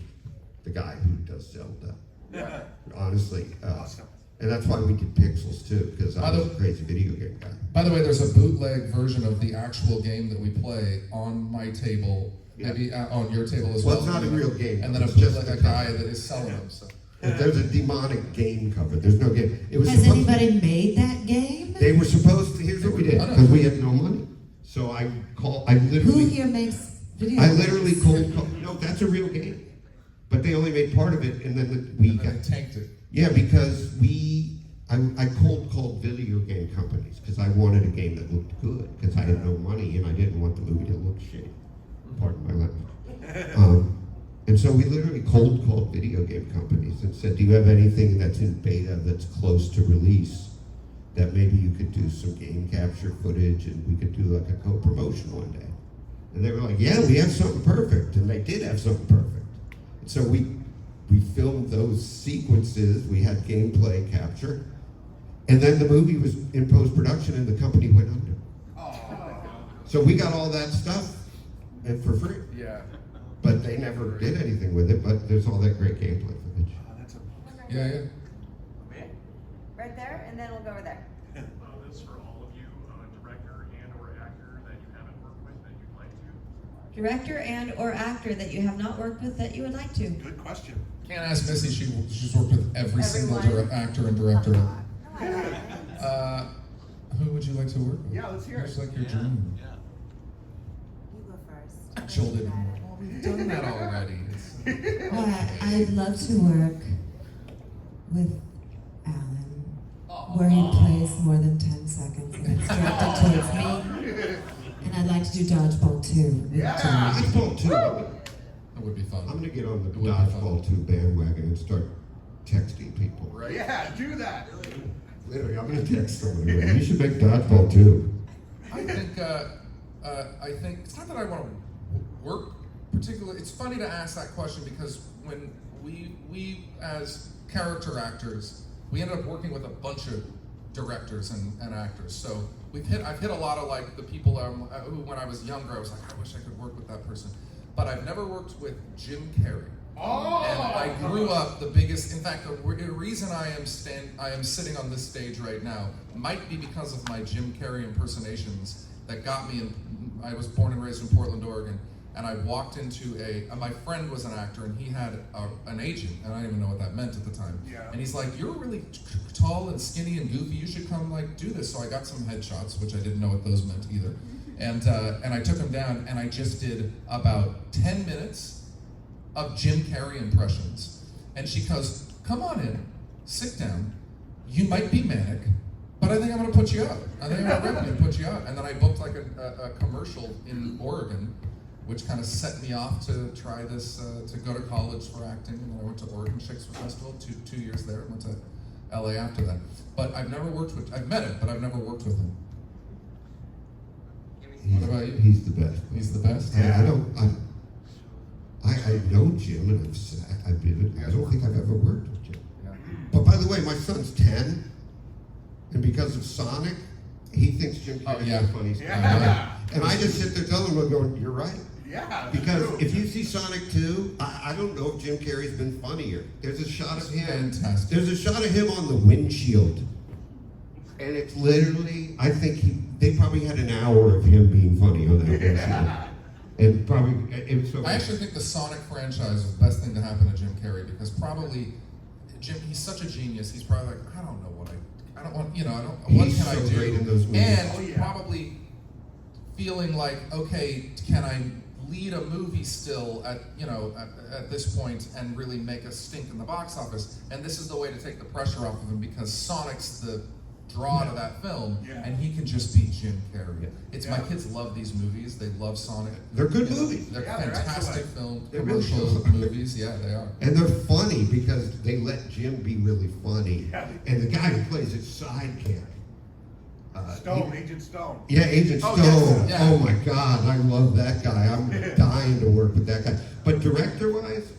the guy who does Zelda. Yeah. Honestly. Awesome. And that's why we did Pixels too, because I was a crazy video game guy. By the way, there's a bootleg version of the actual game that we play on my table, maybe on your table as well. Well, it's not a real game. And then a It's just bootleg the guy cover. that is selling them. So. There's a demonic game cover. There's no game. It was Has supposed anybody made that game? They were supposed to. Here's what we did, because we had no money. So I Who literally. here makes video I games? literally cold call. No, that's a real game. But they only made part of it, and then we And got. then they tanked it. Yeah, because I cold called video game companies because I wanted a game that looked good because I had no money and I didn't want the movie to look shitty. Pardon my language. And so we literally cold called video game companies and said, "Do you have anything that's in beta that's close to release that maybe you could do some game capture footage and we could do like a co-promotion one day?" And they were like, "Yeah, we have something perfect," and they did have something perfect. And so we filmed those sequences. We had gameplay capture. And then the movie was in post-production and the company went under. So we got all that stuff and for free. Yeah. But they never did anything with it, but there's all that great gameplay footage. Yeah. Right there, and then we'll go over there. This is for all of you, director and or actor that you haven't worked with that you'd like to. Director and or actor that you have not worked with that you would like to. Good question. Can't ask Missy. She's worked with every single Everyone. actor and director. No, I haven't. Who would you like to work with? Yeah, let's hear it. Who's like your dream? You go first. Joel didn't. Well, we've done that already. Well, I'd love to work with Alan, where he plays more than 10 seconds and it's directed towards me. And I'd like to do Dodgeball too. Dodgeball 2. That would be fun. I'm going to get on the It would be fun. Dodgeball 2 bandwagon and start texting people. Right. Yeah, do that. Literally, I'm going to text someone. You should make Dodgeball 2. I think it's not that I want to work particularly. It's funny to ask that question because when we as character actors, we ended up working with a bunch of directors and actors. So I've hit a lot of like the people who when I was younger I was like, I wish I could work with that person, but I've never worked with Jim Carrey. And I grew up the biggest. In fact, the reason I am sitting on this stage right now might be because of my Jim Carrey impersonations that got me. I was born and raised in Portland, Oregon, and I walked into my friend was an actor, and he had an agent, and I didn't even know what that meant at the time. Yeah. And he's like, "You're really tall and skinny and goofy. You should come like do this." So I got some headshots, which I didn't know what those meant either, and I took him down, and I just did about 10 minutes of Jim Carrey impressions. And she goes, "Come on in, sit down. You might be manic, but I think I'm gonna put you out. I think I'm gonna rep you and put you out." And then I booked like a commercial in Oregon, which kind of set me off to try this, to go to college for acting. And then I went to Oregon Shakespeare Festival, two years there, and went to LA after that. But I've never worked with, I've met him, but I've never worked with him. What about you? He's the best. He's the best? I know Jim, and I don't think I've ever worked with Jim. Yeah. Oh, by the way, my son's 10, and because of Sonic, he thinks Jim Carrey's yeah. the funniest guy. Yeah. And I just sit there telling him, going, you're right. Yeah. Because true. if you see Sonic 2, I don't know if Jim Carrey's been funnier. There's a shot of him. Fantastic. There's a shot of him on the windshield. And it's literally, I think they probably had an hour of him being funny on that windshield. And probably, it was so I actually think the Sonic franchise is the best thing to happen to Jim Carrey because probably Jim, he's such a genius. He's probably like, I don't know what I don't want, what He's can I so do? great in those movies. And Oh, yeah. probably feeling like, okay, can I lead a movie still at this point and really make a stink in the box office? And this is the way to take the pressure off of him because Sonic's the draw to that film, Yeah. and he can just be Jim Carrey. Yeah. It's Yeah. my kids love these movies. They love Sonic. They're good You know, movies. They're Yeah, they're fantastic excellent. film They really commercial are. movies. Yeah, they are. And they're funny because they let Jim be really funny. Yeah. And the guy who plays his sidekick. Stone, Agent Stone. Yeah, Agent Oh, Stone. yes, yeah. Oh my God, I love that guy. I'm dying to work with that guy. But director-wise,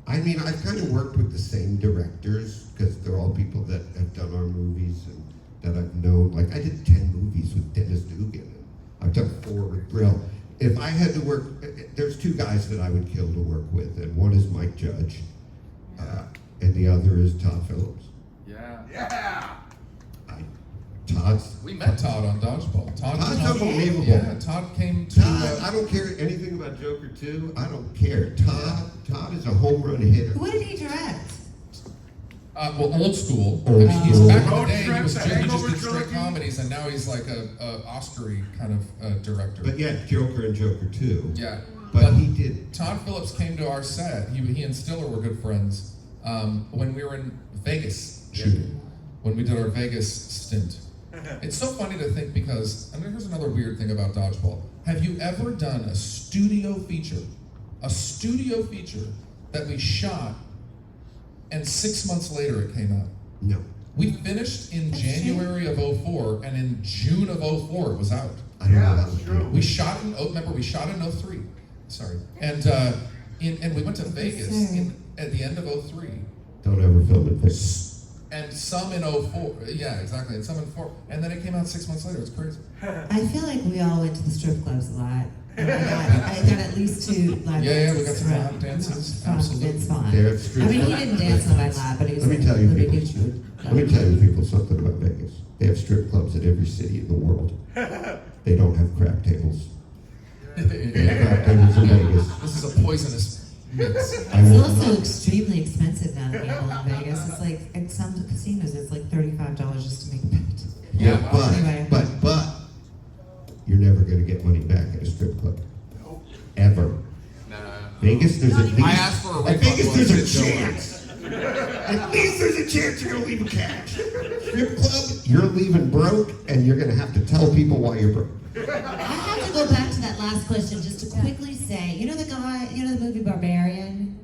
I mean, I've kind of worked with the same directors because they're all people that have done our movies and that I've known. Like I did 10 movies with Dennis Dugan. And I've done 4 with Brill. If I had to work, there's 2 guys that I would kill to work with, and one is Mike Judge, and the other is Todd Phillips. Yeah. Yeah. Todd's. We met Todd on Dodgeball. Todd's unbelievable. Yeah, Todd came to. Todd, I don't care anything about Joker 2. I don't care. Todd is a home run hitter. What did he direct? Well, old school. Old I mean, he's school. back in the Road day. He Trip, was the he just Hangover did straight trilogy. comedies, and now he's like a Oscar-y kind of director. But yeah, Joker and Joker 2. Yeah. But he did. Todd Phillips came to our set. He and Stiller were good friends when we were in Vegas shooting. When we did our Vegas stint. It's so funny to think because, and here's another weird thing about Dodgeball. Have you ever done a studio feature that we shot and 6 months later it came out? No. We finished in That's January of 04 and in June of 04 it was out. I don't know Yeah, that that's was true. true. We shot in 03. Sorry. And we went to Vegas at the end of 03. Don't ever film in Vegas. And some in 04. Yeah, exactly. And some in 4. And then it came out 6 months later. It's crazy. I feel like we all went to the strip clubs a lot. I got at least 2 live Yeah, dances we got some from- live dances. from Absolutely. Vince Vaughn. They have strip I mean, he clubs. didn't dance on my lap, but he was Let me like, tell you let me people. get you. Let me tell you people something about Vegas. They have strip clubs in every city in the world. They don't have crap tables. They have crap tables in Vegas. This is a poisonous mix. I It's will also not. extremely expensive now to gamble in Vegas. It's like at some casinos, it's like $35 just to make a bet. Yeah. Anyway. But you're never going to get money back at a strip club. Ever. Vegas, there's at least. I asked for a At refund Vegas, once, there's a it don't work. chance. At least there's a chance you're going to leave a cash. Strip club, you're leaving broke, and you're going to have to tell people why you're broke. I have to go back to that last question just to quickly say, you know the movie Barbarian?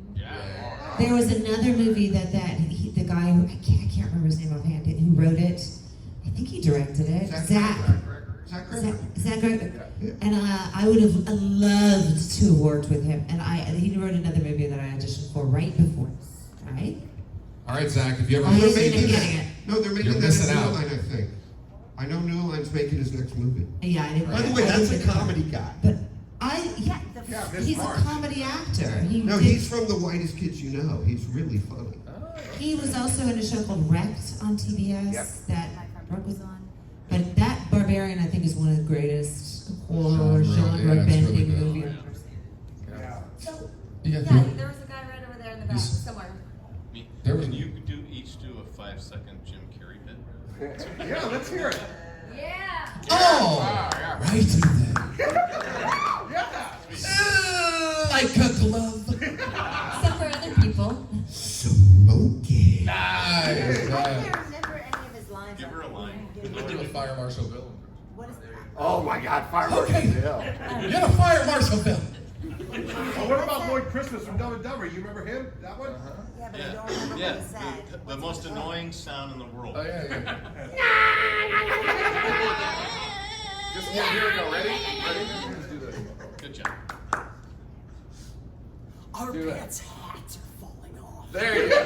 There was another movie the guy who, I can't remember his name offhand, who wrote it. I think he directed it. Zach Gregory. And I would have loved to have worked with him. And he wrote another movie that I auditioned for right before this, right? All right, Zach, if you ever Oh, They're he's making getting that. it. No, they're making You're that missing in New out. Line, I think. I know New Line's making his next movie. Yeah, I didn't. By the way, that's a comedy guy. But Yeah, Miss he's March. a comedy actor. No, he's from the whitest kids you know. He's really funny. He was also in a show called Wrecked on TBS Yep. that Brooke was on. But that Barbarian, I think, is one of the greatest horror Genre, yeah, genre it's bending really good. movies I've ever seen. Yeah. So, Yeah, yeah, there was a guy right over there in the back Yes. somewhere. There was- Can you each do a 5-second Jim Carrey bit? Yeah, let's hear it. Yeah. Oh, righty then. Yeah. Like a glove. Except for other people. Smoky. Nice. I can't remember any of his lines. Give her a line. We'll do a Fire Marshal Bill. What is that? Oh my God, Fire Marshal Bill. You're a Fire Marshal Bill. Oh, what about Lloyd Christmas from Dumb and Dumber? You remember him? That one? Yeah, but I don't remember Yeah, what he said. the most annoying sound in the world. Oh, yeah. Just here we go. Ready? Let's do this. Good job. Our pets' hats are falling off. There you go.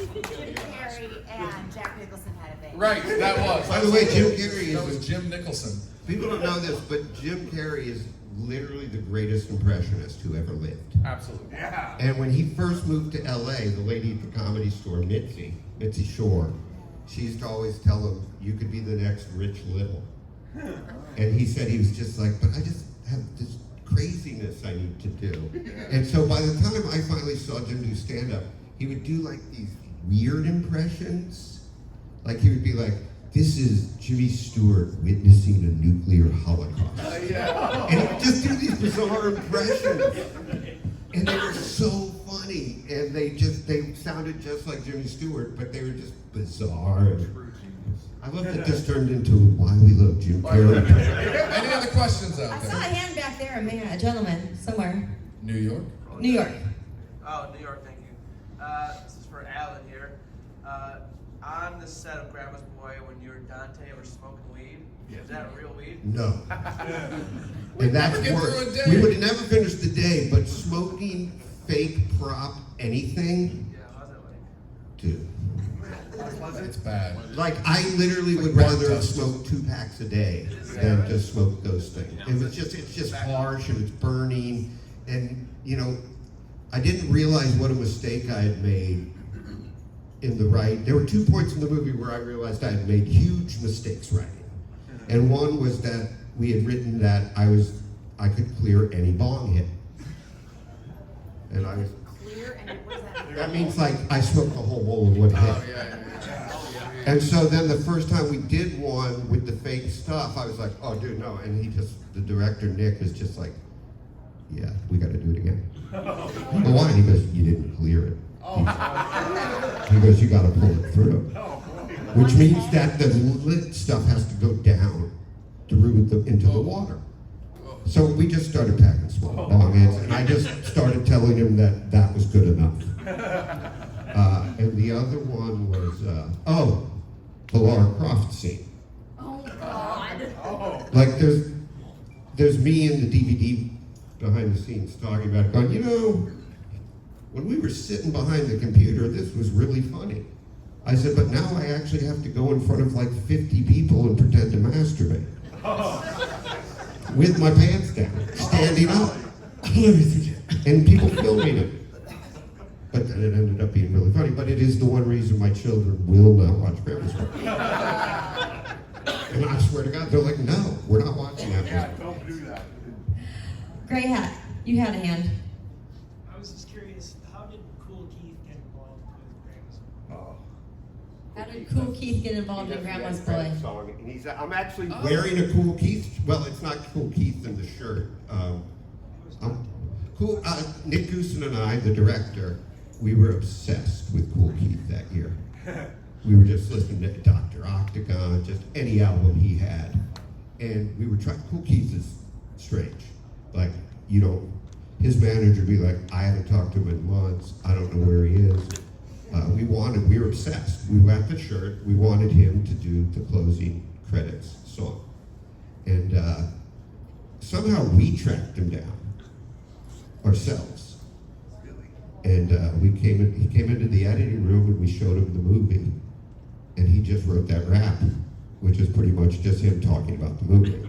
Jim Carrey and Jack Nicholson had a baby. Right, that was. By the way, Jim Carrey That was is. Jim Nicholson. People don't know this, but Jim Carrey is literally the greatest impressionist who ever lived. Absolutely. Yeah. And when he first moved to LA, the lady at the comedy store, Mitzi Shore, she used to always tell him, "You could be the next Rich Little." And he said he was just like, "But I just have this craziness I need to do." And so by the time I finally saw Jim do stand-up, he would do like these weird impressions. Like he would be like, "This is Jimmy Stewart witnessing a nuclear holocaust." Yeah. And he would just do these bizarre impressions. And they were so funny. And they sounded just like Jimmy Stewart, but they were just bizarre. I love that this turned into why we love Jim Carrey. Any other questions out I saw a there? hand back there, a gentleman somewhere. New York? New York. Oh, New York, thank you. This is for Alan here. On the set of Grandma's Boy, when you and Dante were smoking weed, is that real weed? No. And that's Get through worse. a day. We would have never finished the day, but smoking fake prop anything, Yeah, how's that like? dude. It's bad. Like, I literally would rather have smoked 2 packs a day than just smoke those things. It's just harsh and it's burning. And, you know, I didn't realize what a mistake I had made in the writing. There were 2 points in the movie where I realized I had made huge mistakes writing. And one was that we had written that I could clear any bong hit. And I was, Clear and what does that mean? that means like I smoked the whole bowl in one hit. Oh, yeah. And so then the first time we did one with the fake stuff, I was like, "Oh, dude, no." And the director, Nick, is just like, "Yeah, we got to do it again." Well, why? He goes, "You didn't clear it." He goes, "You got to pull it through." Which means that the lit stuff has to go down into the water. So we just started packing small bong heads, and I just started telling him that was good enough. And the other one was, the Lara Croft scene. Oh God. Oh. Like there's me in the DVD behind the scenes talking about it, going, "You know, when we were sitting behind the computer, this was really funny." I said, "But now I actually have to go in front of like 50 people and pretend to masturbate." With my pants down, standing up. And people filming it. But then it ended up being really funny. But it is the one reason my children will not watch Grandma's Boy. And I swear to God, they're like, "No, we're not watching that." Yeah, don't do that. Gray hat. You had a hand. I was just curious, how did Cool Keith get involved with Grandma's Boy? How did Cool Keith get involved in Grandma's Boy? Song, and I'm actually wearing a Cool Keith. Well, it's not Cool Keith in the shirt. Nick Goosen and I, the director, we were obsessed with Cool Keith that year. We were just listening to Dr. Octagon, just any album he had, and we were trying. Cool Keith is strange. Like, you know, his manager would be like, "I haven't talked to him in months. I don't know where he is." We were obsessed. We got the shirt. We wanted him to do the closing credits song. And somehow we tracked him down ourselves. And he came into the editing room and we showed him the movie. And he just wrote that rap, which is pretty much just him talking about the movie.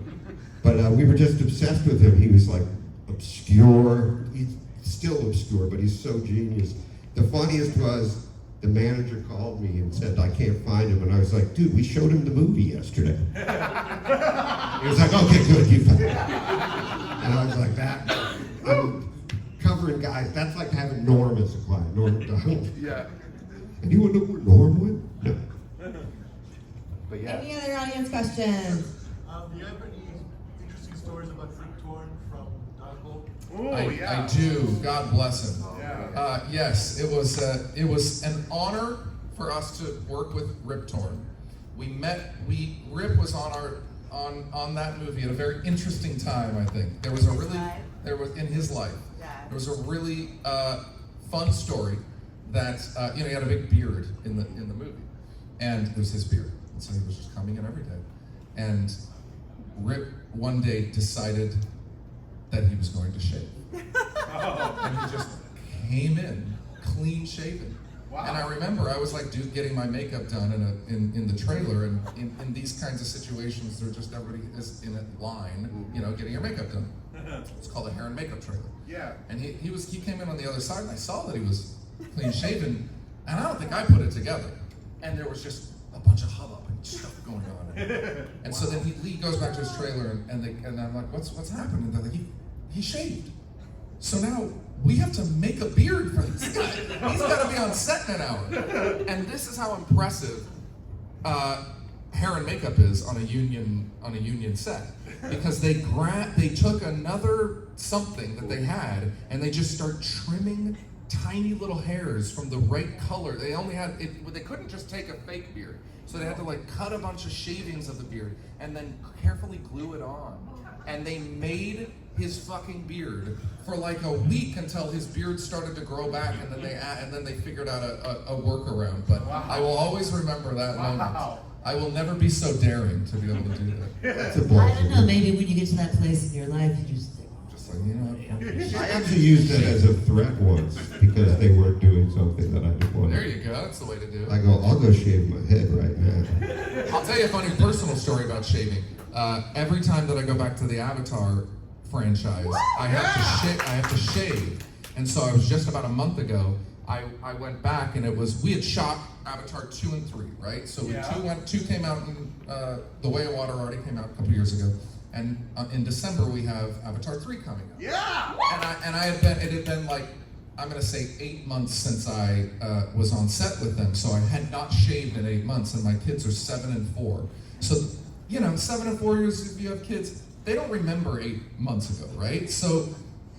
But we were just obsessed with him. He was like obscure. He's still obscure, but he's so genius. The funniest was, the manager called me and said, "I can't find him." And I was like, "Dude, we showed him the movie yesterday." He was like, "Okay, good, you found him." And I was like, I'm covering guys. That's like having Norm as a client, Norm Macdonald. Yeah. And you want to know where Norm went? No. But yeah. Any other audience questions? Do you have any interesting stories about Rip Torn from Dodgeball? Oh, yeah. I do. God bless him. Yeah. Yes, it was an honor for us to work with Rip Torn. Rip was on that movie at a very interesting time. I think there was in his life. There was a really fun story that he had a big beard in the movie, and it was his beard, and so he was just coming in every day. And Rip one day decided that he was going to shave. And he just came in clean shaven. Wow. And I remember I was like, dude, getting my makeup done in the trailer, and in these kinds of situations, they're just everybody is in a line, you know, getting your makeup done. It's called a hair and makeup trailer. Yeah. And he came in on the other side, and I saw that he was clean shaven, and I don't think I put it together. And there was just a bunch of hubbub and stuff going on. And so then Lee goes back to his trailer, and I'm like, what's happening? They're like, he shaved. So now we have to make a beard for this guy. He's got to be on set in an hour. And this is how impressive hair and makeup is on a union set, because they took another something that they had and they just start trimming tiny little hairs from the right color. They only had it. They couldn't just take a fake beard, so they had to like cut a bunch of shavings of the beard and then carefully glue it on. And they made his fucking beard for like a week until his beard started to grow back, and then they figured out a workaround. But wow. I will always remember that moment. I will never be so daring to be able to do that. That's a I don't know, maybe when you get to that place in your life, you just like, you know what? I actually used that as a threat once because they weren't doing something that I didn't want. There you go. That's the way to do it. I go, I'll go shave my head right now. I'll tell you a funny personal story about shaving. Every time that I go back to the Avatar franchise, I have to shave. And so I was just about a month ago, I went back, and we had shot Avatar 2 and 3, right? So two came out, in, The Way of Water already came out a couple years ago. And in December we have Avatar 3 coming up. Yeah! It had been like, I'm gonna say 8 months since I was on set with them, so I had not shaved in 8 months, and my kids are 7 and 4. So, you know, 7 and 4 years, if you have kids, they don't remember 8 months ago, right? So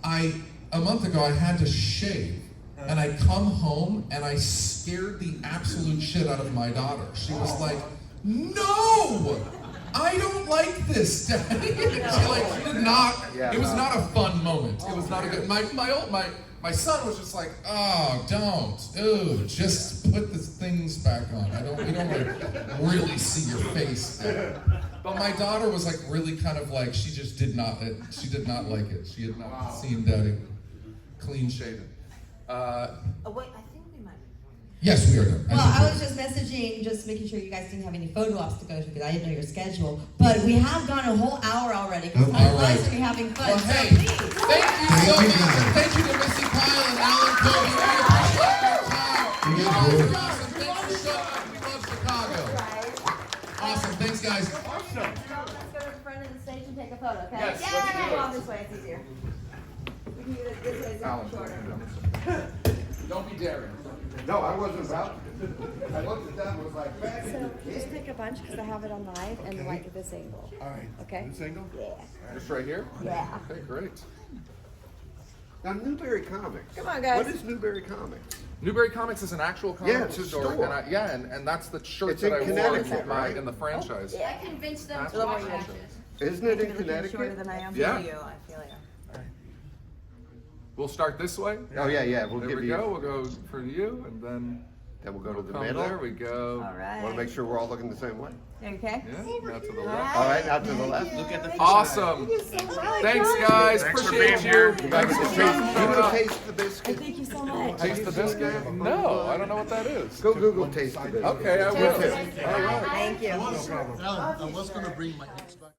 a month ago I had to shave, and I come home and I scared the absolute shit out of my daughter. She was like, no! I don't like this, Daddy. She did not. It was not a fun moment. It was not a good. My son was just like, oh, don't, dude, just put the things back on. We don't like really see your face there. But my daughter was like really kind of like, she just did not. She did not like it. She had not seen Daddy clean shaven. Wait, I think we might. Yes, we are done. Well, I was just messaging, just making sure you guys didn't have any photo ops to go to, because I didn't know your schedule. But we have gone a whole hour already, because my guys are having fun. Well, so hey, please. thank you so much. Thank you to Missi Pyle and Alan Covert. We appreciate your time. You guys are awesome. Thanks for showing up. We love Chicago. Awesome. Thanks, guys. Awesome. Let's go to the front of the stage and take a photo, okay? Yes, Yay! let's do it. Go on this way, it's easier. We can do this way, it's shorter. Don't be daring. No, I wasn't about to. I looked at that and was like, man. So just take a bunch because I have it on live and like at this angle. All right. Okay. This angle? Yeah. Just right here? Yeah. Okay, great. Now, Newberry Comics. Come on, guys. What is Newberry Comics? Newberry Comics is an actual comic Yeah, it's a store. And that's the shirt It's that in I wore Connecticut, in right? in the franchise. I convinced them That's to what watch I'm that. saying. Isn't it in Shorter Connecticut? than I am. Yeah. I feel you. We'll start this way. Oh, yeah. We'll There give we you. go. We'll go for you, and then Then we'll go to the come middle. There we go. All right. Want to make sure we're all looking the same way. Okay. Yeah, now to the left. All right, now to the left. Look at the Awesome. Thanks, guys. Thanks for Appreciate being you. here. Thanks for You showing go up. taste the biscuit. Thank you so much. Taste the biscuit? No, I don't know what that is. Go Google taste the biscuit. Okay, I will. All right. Thank you. No problem. Alan, I was going to bring my ex back.